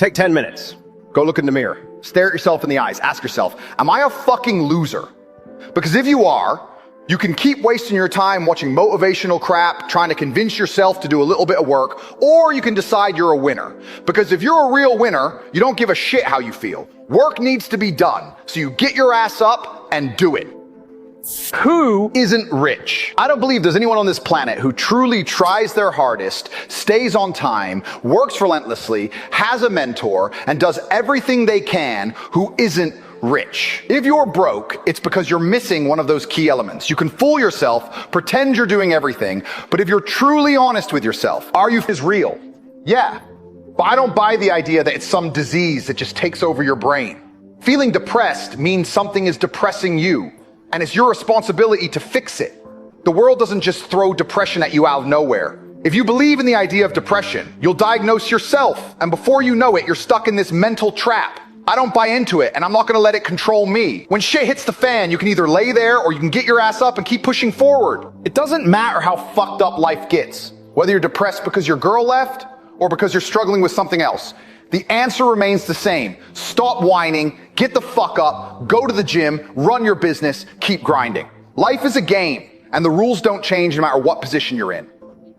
Take 10 minutes. Go look in the mirror. Stare at yourself in the eyes. Ask yourself, am I a fucking loser? Because if you are, you can keep wasting your time watching motivational crap, trying to convince yourself to do a little bit of work, or you can decide you're a winner. Because if you're a real winner, you don't give a shit how you feel. Work needs to be done, so you get your ass up and do it. Who isn't rich? I don't believe there's anyone on this planet who truly tries their hardest, stays on time, works relentlessly, has a mentor, and does everything they can who isn't rich. If you're broke, it's because you're missing one of those key elements. You can fool yourself, pretend you're doing everything, but if you're truly honest with yourself, is real. Yeah, but I don't buy the idea that it's some disease that just takes over your brain. Feeling depressed means something is depressing you, and it's your responsibility to fix it. The world doesn't just throw depression at you out of nowhere. If you believe in the idea of depression, you'll diagnose yourself, and before you know it, you're stuck in this mental trap. I don't buy into it, and I'm not gonna let it control me. When shit hits the fan, you can either lay there or you can get your ass up and keep pushing forward. It doesn't matter how fucked up life gets, whether you're depressed because your girl left or because you're struggling with something else. The answer remains the same. Stop whining, get the fuck up, go to the gym, run your business, keep grinding. Life is a game, and the rules don't change no matter what position you're in.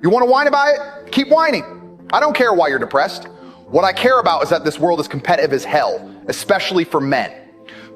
You wanna whine about it? Keep whining. I don't care why you're depressed. What I care about is that this world is competitive as hell, especially for men.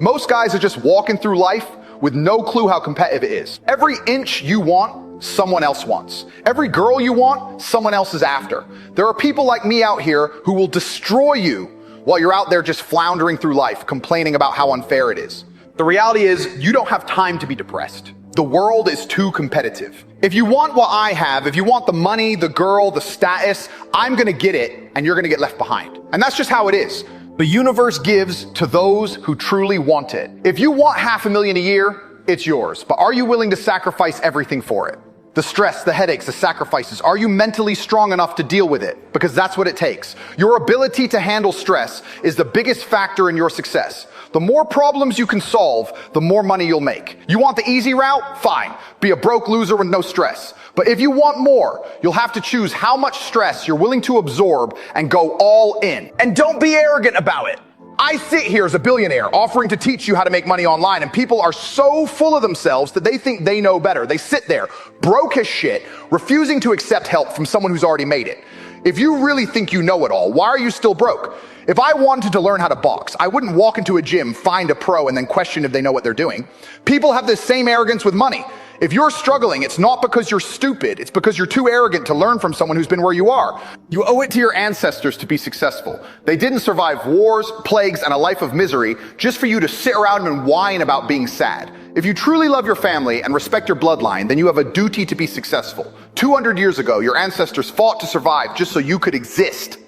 Most guys are just walking through life with no clue how competitive it is. Every inch you want, someone else wants. Every girl you want, someone else is after. There are people like me out here who will destroy you while you're out there just floundering through life, complaining about how unfair it is. The reality is, you don't have time to be depressed. The world is too competitive. If you want what I have, if you want the money, the girl, the status, I'm gonna get it, and you're gonna get left behind. And that's just how it is. The universe gives to those who truly want it. If you want $500,000 a year, it's yours. But are you willing to sacrifice everything for it? The stress, the headaches, the sacrifices. Are you mentally strong enough to deal with it? Because that's what it takes. Your ability to handle stress is the biggest factor in your success. The more problems you can solve, the more money you'll make. You want the easy route? Fine. Be a broke loser with no stress. But if you want more, you'll have to choose how much stress you're willing to absorb and go all in. And don't be arrogant about it. I sit here as a billionaire offering to teach you how to make money online, and people are so full of themselves that they think they know better. They sit there, broke as shit, refusing to accept help from someone who's already made it. If you really think you know it all, why are you still broke? If I wanted to learn how to box, I wouldn't walk into a gym, find a pro, and then question if they know what they're doing. People have this same arrogance with money. If you're struggling, it's not because you're stupid, it's because you're too arrogant to learn from someone who's been where you are. You owe it to your ancestors to be successful. They didn't survive wars, plagues, and a life of misery just for you to sit around and whine about being sad. If you truly love your family and respect your bloodline, then you have a duty to be successful. 200 years ago, your ancestors fought to survive just so you could exist.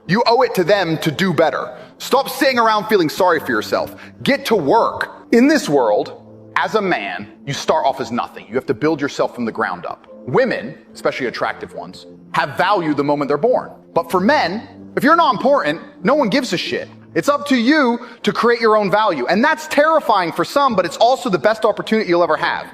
You owe it to them to do better. Stop sitting around feeling sorry for yourself. Get to work. In this world, as a man, you start off as nothing. You have to build yourself from the ground up. Women, especially attractive ones, have value the moment they're born. But for men, if you're not important, no one gives a shit. It's up to you to create your own value. And that's terrifying for some, but it's also the best opportunity you'll ever have.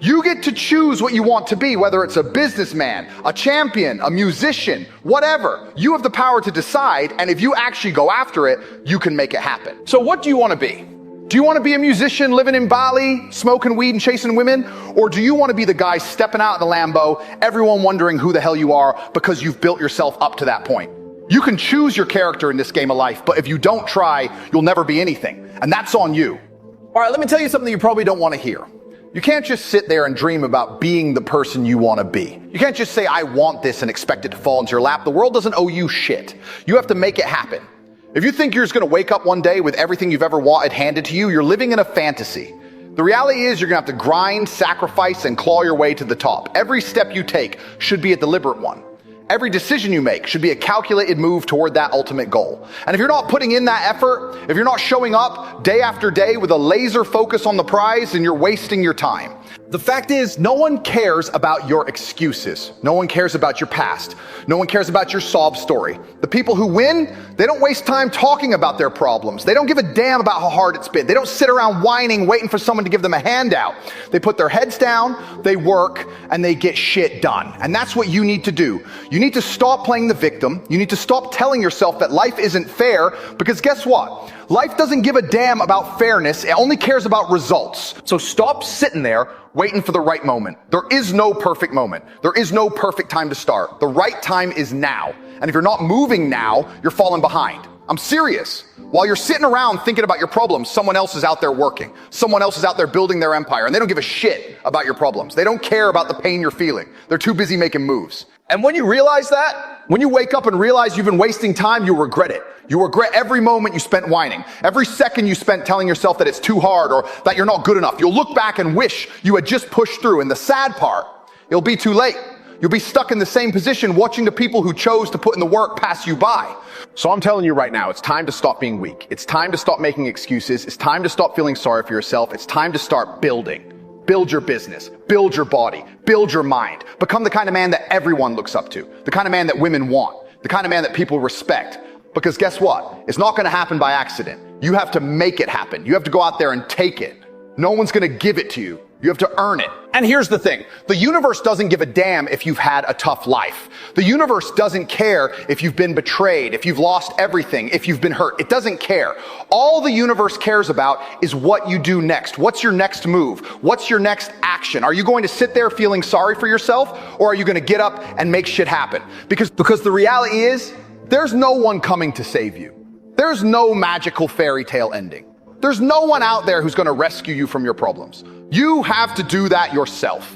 You get to choose what you want to be, whether it's a businessman, a champion, a musician, whatever. You have the power to decide, and if you actually go after it, you can make it happen. So what do you want to be? Do you want to be a musician living in Bali, smoking weed and chasing women? Or do you want to be the guy stepping out in the Lambo, everyone wondering who the hell you are because you've built yourself up to that point? You can choose your character in this game of life, but if you don't try, you'll never be anything. And that's on you. All right, let me tell you something you probably don't want to hear. You can't just sit there and dream about being the person you want to be. You can't just say, I want this, and expect it to fall into your lap. The world doesn't owe you shit. You have to make it happen. If you think you're just going to wake up one day with everything you've ever wanted handed to you, you're living in a fantasy. The reality is you're going to have to grind, sacrifice, and claw your way to the top. Every step you take should be a deliberate one. Every decision you make should be a calculated move toward that ultimate goal. And if you're not putting in that effort, if you're not showing up day after day with a laser focus on the prize, then you're wasting your time. The fact is, no one cares about your excuses. No one cares about your past. No one cares about your sob story. The people who win, they don't waste time talking about their problems. They don't give a damn about how hard it's been. They don't sit around whining, waiting for someone to give them a handout. They put their heads down, they work, and they get shit done. And that's what you need to do. You need to stop playing the victim. You need to stop telling yourself that life isn't fair, because guess what? Life doesn't give a damn about fairness. It only cares about results. So stop sitting there waiting for the right moment. There is no perfect moment. There is no perfect time to start. The right time is now. And if you're not moving now, you're falling behind. I'm serious. While you're sitting around thinking about your problems, someone else is out there working. Someone else is out there building their empire, and they don't give a shit about your problems. They don't care about the pain you're feeling. They're too busy making moves. And when you realize that, when you wake up and realize you've been wasting time, you'll regret it. You regret every moment you spent whining, every second you spent telling yourself that it's too hard or that you're not good enough. You'll look back and wish you had just pushed through. And the sad part, it'll be too late. You'll be stuck in the same position watching the people who chose to put in the work pass you by. So I'm telling you right now, it's time to stop being weak. It's time to stop making excuses. It's time to stop feeling sorry for yourself. It's time to start building. Build your business, build your body, build your mind. Become the kind of man that everyone looks up to, the kind of man that women want, the kind of man that people respect. Because guess what? It's not going to happen by accident. You have to make it happen. You have to go out there and take it. No one's going to give it to you. You have to earn it. And here's the thing. The universe doesn't give a damn if you've had a tough life. The universe doesn't care if you've been betrayed, if you've lost everything, if you've been hurt. It doesn't care. All the universe cares about is what you do next. What's your next move? What's your next action? Are you going to sit there feeling sorry for yourself, or are you going to get up and make shit happen? Because the reality is, there's no one coming to save you. There's no magical fairy tale ending. There's no one out there who's going to rescue you from your problems. You have to do that yourself.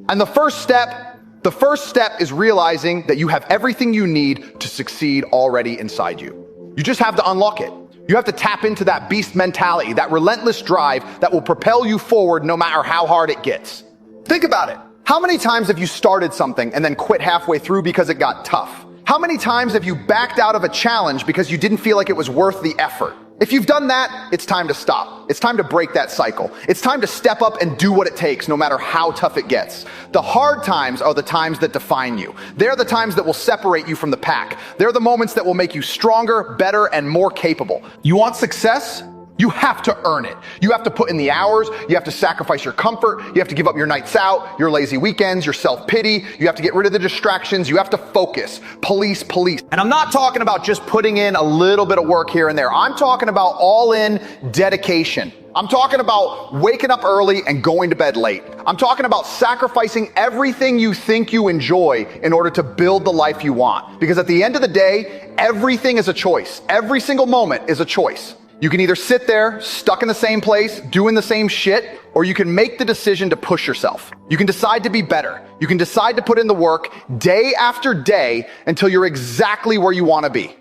And the first step is realizing that you have everything you need to succeed already inside you. You just have to unlock it. You have to tap into that beast mentality, that relentless drive that will propel you forward no matter how hard it gets. Think about it. How many times have you started something and then quit halfway through because it got tough? How many times have you backed out of a challenge because you didn't feel like it was worth the effort? If you've done that, it's time to stop. It's time to break that cycle. It's time to step up and do what it takes, no matter how tough it gets. The hard times are the times that define you. They're the times that will separate you from the pack. They're the moments that will make you stronger, better, and more capable. You want success? You have to earn it. You have to put in the hours. You have to sacrifice your comfort. You have to give up your nights out, your lazy weekends, your self-pity. You have to get rid of the distractions. You have to focus. Police. And I'm not talking about just putting in a little bit of work here and there. I'm talking about all-in dedication. I'm talking about waking up early and going to bed late. I'm talking about sacrificing everything you think you enjoy in order to build the life you want. Because at the end of the day, everything is a choice. Every single moment is a choice. You can either sit there, stuck in the same place, doing the same shit, or you can make the decision to push yourself. You can decide to be better. You can decide to put in the work day after day until you're exactly where you want to be.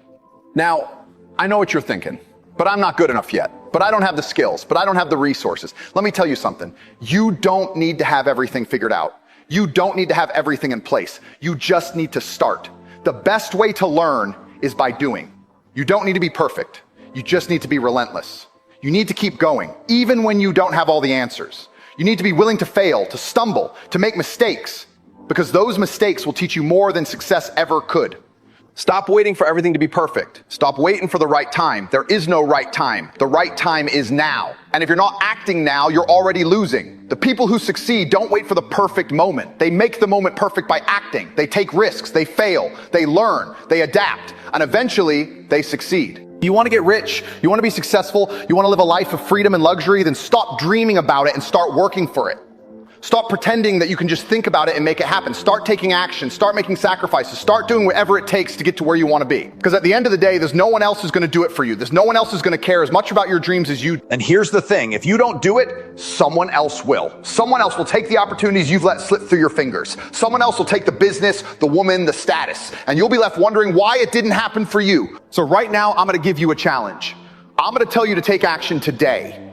Now, I know what you're thinking, but I'm not good enough yet. But I don't have the skills, but I don't have the resources. Let me tell you something. You don't need to have everything figured out. You don't need to have everything in place. You just need to start. The best way to learn is by doing. You don't need to be perfect. You just need to be relentless. You need to keep going, even when you don't have all the answers. You need to be willing to fail, to stumble, to make mistakes, because those mistakes will teach you more than success ever could. Stop waiting for everything to be perfect. Stop waiting for the right time. There is no right time. The right time is now. And if you're not acting now, you're already losing. The people who succeed don't wait for the perfect moment. They make the moment perfect by acting. They take risks. They fail. They learn. They adapt. And eventually, they succeed. You want to get rich? You want to be successful? You want to live a life of freedom and luxury? Then stop dreaming about it and start working for it. Stop pretending that you can just think about it and make it happen. Start taking action. Start making sacrifices. Start doing whatever it takes to get to where you want to be. Because at the end of the day, there's no one else who's going to do it for you. There's no one else who's going to care as much about your dreams as you. And here's the thing. If you don't do it, someone else will. Someone else will take the opportunities you've let slip through your fingers. Someone else will take the business, the woman, the status. And you'll be left wondering why it didn't happen for you. So right now, I'm going to give you a challenge. I'm going to tell you to take action today.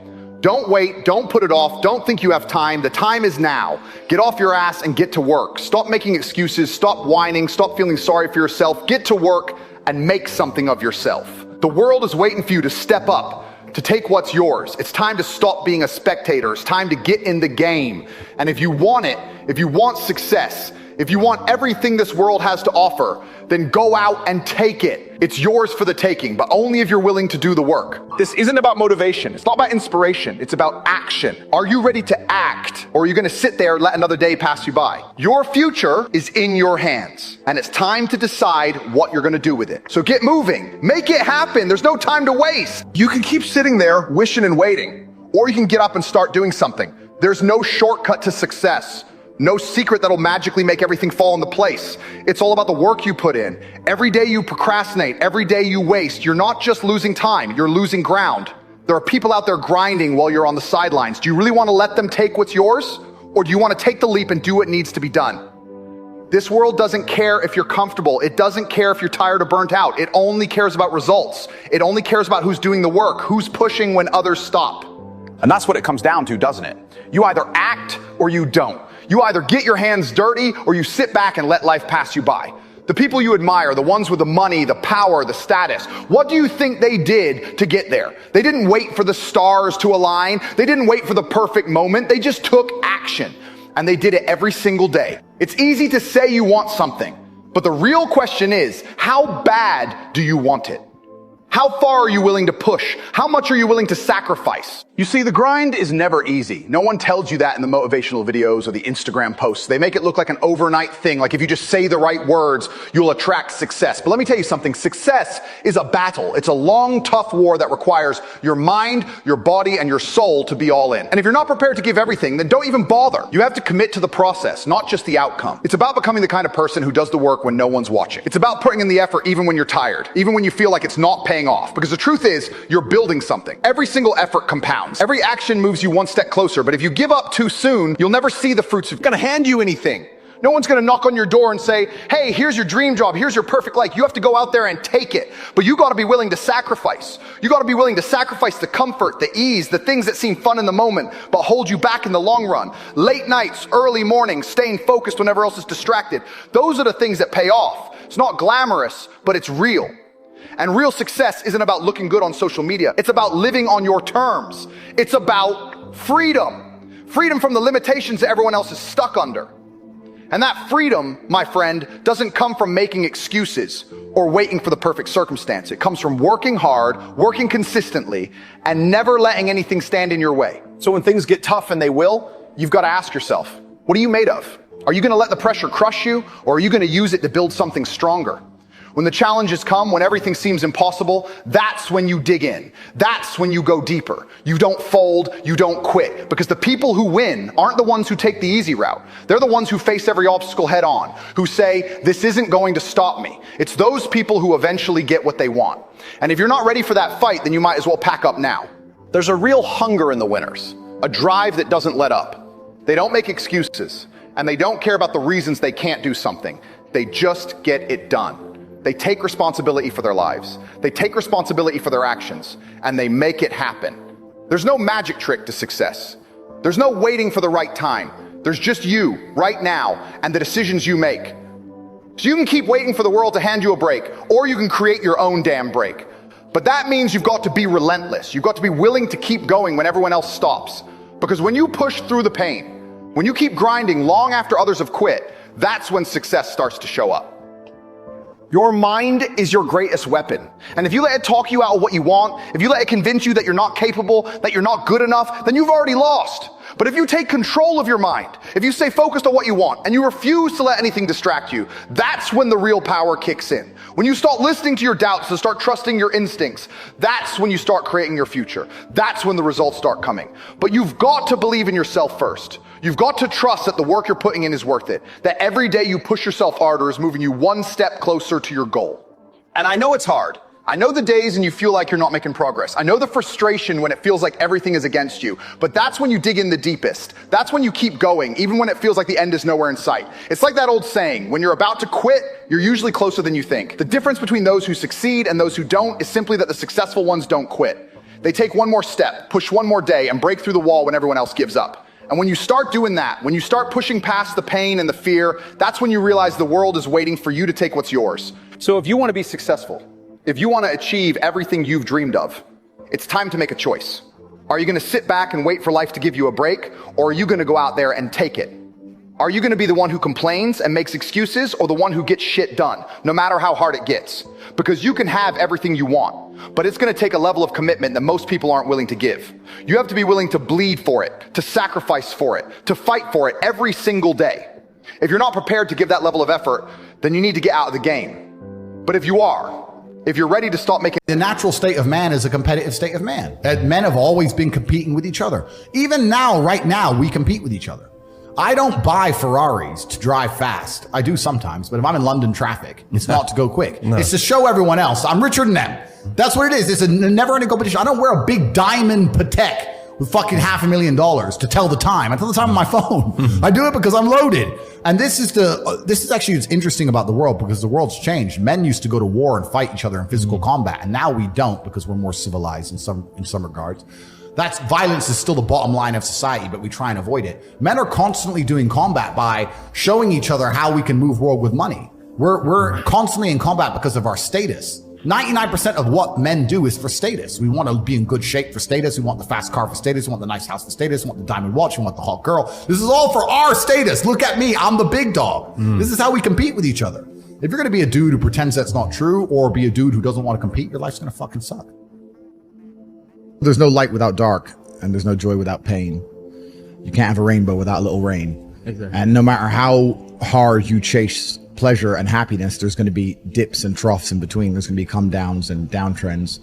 Don't wait, don't put it off, don't think you have time. The time is now. Get off your ass and get to work. Stop making excuses, stop whining, stop feeling sorry for yourself. Get to work and make something of yourself. The world is waiting for you to step up, to take what's yours. It's time to stop being a spectator. It's time to get in the game. And if you want it, if you want success, if you want everything this world has to offer, then go out and take it. It's yours for the taking, but only if you're willing to do the work. This isn't about motivation. It's not about inspiration. It's about action. Are you ready to act? Or are you going to sit there and let another day pass you by? Your future is in your hands, and it's time to decide what you're going to do with it. So get moving. Make it happen. There's no time to waste. You can keep sitting there wishing and waiting, or you can get up and start doing something. There's no shortcut to success. No secret that'll magically make everything fall into place. It's all about the work you put in. Every day you procrastinate, every day you waste, you're not just losing time, you're losing ground. There are people out there grinding while you're on the sidelines. Do you really want to let them take what's yours? Or do you want to take the leap and do what needs to be done? This world doesn't care if you're comfortable. It doesn't care if you're tired or burnt out. It only cares about results. It only cares about who's doing the work, who's pushing when others stop. And that's what it comes down to, doesn't it? You either act or you don't. You either get your hands dirty or you sit back and let life pass you by. The people you admire, the ones with the money, the power, the status, what do you think they did to get there? They didn't wait for the stars to align. They didn't wait for the perfect moment. They just took action, and they did it every single day. It's easy to say you want something, but the real question is, how bad do you want it? How far are you willing to push? How much are you willing to sacrifice? You see, the grind is never easy. No one tells you that in the motivational videos or the Instagram posts. They make it look like an overnight thing, like if you just say the right words, you'll attract success. But let me tell you something. Success is a battle. It's a long, tough war that requires your mind, your body, and your soul to be all in. And if you're not prepared to give everything, then don't even bother. You have to commit to the process, not just the outcome. It's about becoming the kind of person who does the work when no one's watching. It's about putting in the effort even when you're tired, even when you feel like it's not paying off. Because the truth is, you're building something. Every single effort compounds. Every action moves you one step closer, but if you give up too soon, you'll never see the fruits of gonna hand you anything. No one's gonna knock on your door and say, hey, here's your dream job, here's your perfect life. You have to go out there and take it. But you gotta be willing to sacrifice. You gotta be willing to sacrifice the comfort, the ease, the things that seem fun in the moment, but hold you back in the long run. Late nights, early mornings, staying focused when everyone else is distracted. Those are the things that pay off. It's not glamorous, but it's real. And real success isn't about looking good on social media. It's about living on your terms. It's about freedom. Freedom from the limitations that everyone else is stuck under. And that freedom, my friend, doesn't come from making excuses or waiting for the perfect circumstance. It comes from working hard, working consistently, and never letting anything stand in your way. So when things get tough, and they will, you've got to ask yourself, what are you made of? Are you going to let the pressure crush you, or are you going to use it to build something stronger? When the challenges come, when everything seems impossible, that's when you dig in. That's when you go deeper. You don't fold, you don't quit. Because the people who win aren't the ones who take the easy route. They're the ones who face every obstacle head on, who say, this isn't going to stop me. It's those people who eventually get what they want. And if you're not ready for that fight, then you might as well pack up now. There's a real hunger in the winners, a drive that doesn't let up. They don't make excuses, and they don't care about the reasons they can't do something. They just get it done. They take responsibility for their lives. They take responsibility for their actions, and they make it happen. There's no magic trick to success. There's no waiting for the right time. There's just you, right now, and the decisions you make. So you can keep waiting for the world to hand you a break, or you can create your own damn break. But that means you've got to be relentless. You've got to be willing to keep going when everyone else stops. Because when you push through the pain, when you keep grinding long after others have quit, that's when success starts to show up. Your mind is your greatest weapon. And if you let it talk you out of what you want, if you let it convince you that you're not capable, that you're not good enough, then you've already lost. But if you take control of your mind, if you stay focused on what you want and you refuse to let anything distract you, that's when the real power kicks in. When you start listening to your doubts and start trusting your instincts, that's when you start creating your future. That's when the results start coming. But you've got to believe in yourself first. You've got to trust that the work you're putting in is worth it. That every day you push yourself harder is moving you one step closer to your goal. And I know it's hard. I know the days and you feel like you're not making progress. I know the frustration when it feels like everything is against you. But that's when you dig in the deepest. That's when you keep going, even when it feels like the end is nowhere in sight. It's like that old saying, when you're about to quit, you're usually closer than you think. The difference between those who succeed and those who don't is simply that the successful ones don't quit. They take one more step, push one more day, and break through the wall when everyone else gives up. And when you start doing that, when you start pushing past the pain and the fear, that's when you realize the world is waiting for you to take what's yours. So if you want to be successful, if you want to achieve everything you've dreamed of, it's time to make a choice. Are you gonna sit back and wait for life to give you a break, or are you gonna go out there and take it? Are you gonna be the one who complains and makes excuses, or the one who gets shit done, no matter how hard it gets? Because you can have everything you want, but it's gonna take a level of commitment that most people aren't willing to give. You have to be willing to bleed for it, to sacrifice for it, to fight for it every single day. If you're not prepared to give that level of effort, then you need to get out of the game. But if you are, if you're ready to stop making... The natural state of man is a competitive state of man. Men have always been competing with each other. Even now, right now, we compete with each other. I don't buy Ferraris to drive fast. I do sometimes, but if I'm in London traffic, it's not to go quick. No. It's to show everyone else I'm richer than them. That's what it is. It's a never-ending competition. I don't wear a big diamond Patek with fucking $500,000 to tell the time. I tell the time on my phone. I do it because I'm loaded. And this is actually what's interesting about the world, because the world's changed. Men used to go to war and fight each other in physical combat, and now we don't, because we're more civilized in some regards. That's violence is still the bottom line of society, but we try and avoid it. Men are constantly doing combat by showing each other how we can move world with money. We're constantly in combat because of our status. 99% of what men do is for status. We want to be in good shape for status. We want the fast car for status. We want the nice house for status. We want the diamond watch. We want the hot girl. This is all for our status. Look at me. I'm the big dog. This is how we compete with each other. If you're going to be a dude who pretends that's not true, or be a dude who doesn't want to compete, your life's going to fucking suck. There's no light without dark, and there's no joy without pain. You can't have a rainbow without a little rain. Exactly. And no matter how hard you chase pleasure and happiness, there's going to be dips and troughs in between. There's going to be come downs and downtrends,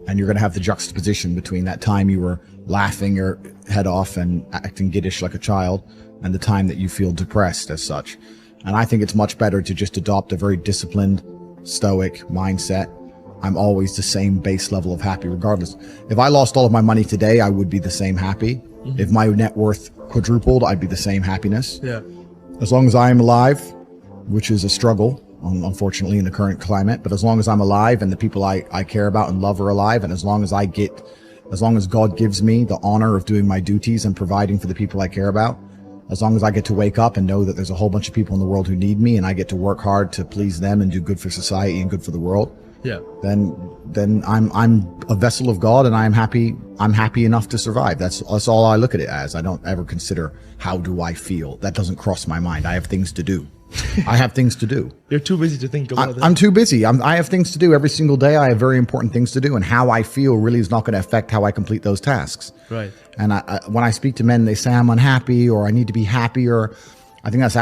and you're going to have the juxtaposition between that time you were laughing your head off and acting giddish like a child, and the time that you feel depressed as such. And I think it's much better to just adopt a very disciplined, stoic mindset. I'm always the same base level of happy regardless. If I lost all of my money today, I would be the same happy. If my net worth quadrupled, I'd be the same happiness. Yeah. As long as I am alive, which is a struggle, unfortunately, in the current climate, but as long as I'm alive and the people I care about and love are alive, and as long as God gives me the honor of doing my duties and providing for the people I care about, as long as I get to wake up and know that there's a whole bunch of people in the world who need me, and I get to work hard to please them and do good for society and good for the world, yeah, then I'm a vessel of God, and I'm happy enough to survive. That's all I look at it as. I don't ever consider how do I feel. That doesn't cross my mind. I have things to do. I have things to do. You're too busy to think about that. I'm too busy. I have things to do every single day. I have very important things to do, and how I feel really is not going to affect how I complete those tasks. Right. And when I speak to men, they say I'm unhappy or I need to be happier. I think that's